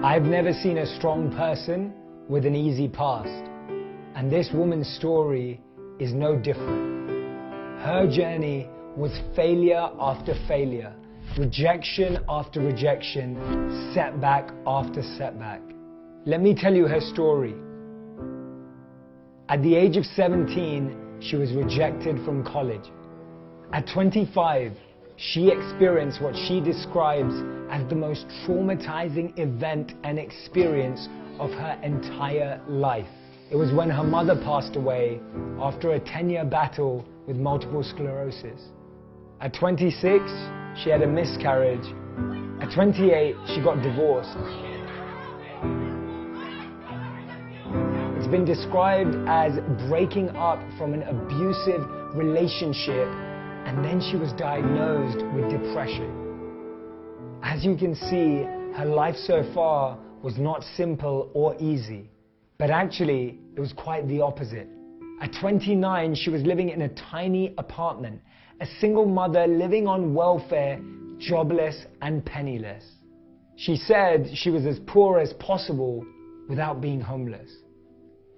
I've never seen a strong person with an easy past, and this woman's story is no different. Her journey was failure after failure, rejection after rejection, setback after setback. Let me tell you her story. At the age of 17, she was rejected from college. At 25, she experienced what she describes as the most traumatizing event and experience of her entire life. It was when her mother passed away after a 10-year battle with multiple sclerosis. At 26, she had a miscarriage. At 28, she got divorced. It's been described as breaking up from an abusive relationship, and then she was diagnosed with depression. As you can see, her life so far was not simple or easy, but actually it was quite the opposite. At 29, she was living in a tiny apartment, a single mother living on welfare, jobless and penniless. She said she was as poor as possible without being homeless.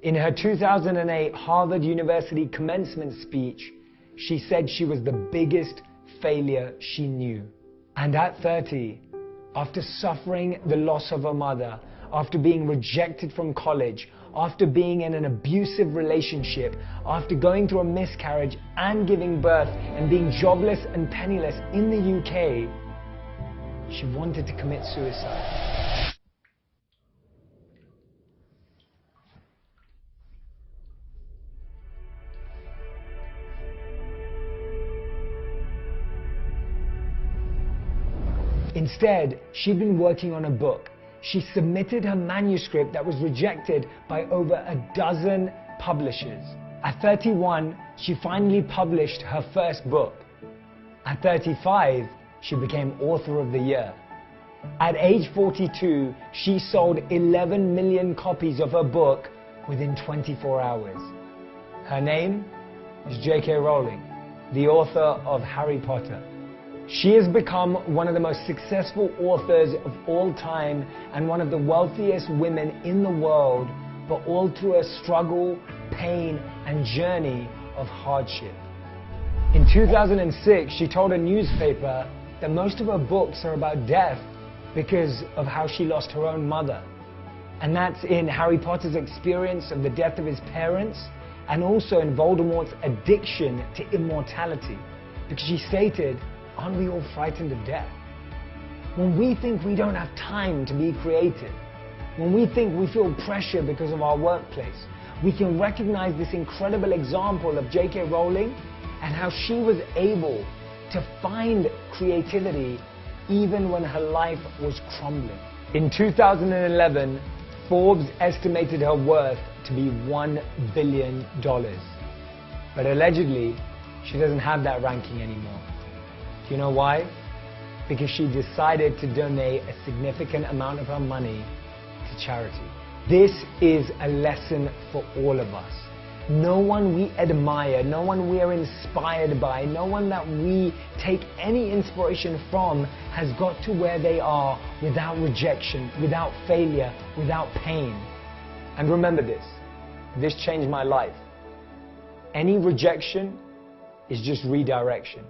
In her 2008 Harvard University commencement speech, she said she was the biggest failure she knew. And at 30, after suffering the loss of her mother, after being rejected from college, after being in an abusive relationship, after going through a miscarriage and giving birth and being jobless and penniless in the UK, she wanted to commit suicide. Instead, she'd been working on a book. She submitted her manuscript that was rejected by over a dozen publishers. At 31, she finally published her first book. At 35, she became author of the year. At age 42, she sold 11 million copies of her book within 24 hours. Her name is J.K. Rowling, the author of Harry Potter. She has become one of the most successful authors of all time and one of the wealthiest women in the world, but all through a struggle, pain, and journey of hardship. In 2006, she told a newspaper that most of her books are about death because of how she lost her own mother. And that's in Harry Potter's experience of the death of his parents, and also in Voldemort's addiction to immortality. Because she stated, "Aren't we all frightened of death? When we think we don't have time to be creative, when we think we feel pressure because of our workplace, we can recognize this incredible example of J.K. Rowling and how she was able to find creativity even when her life was crumbling." In 2011, Forbes estimated her worth to be $1 billion. But allegedly, she doesn't have that ranking anymore. Do you know why? Because she decided to donate a significant amount of her money to charity. This is a lesson for all of us. No one we admire, no one we are inspired by, no one that we take any inspiration from has got to where they are without rejection, without failure, without pain. And remember this changed my life. Any rejection is just redirection.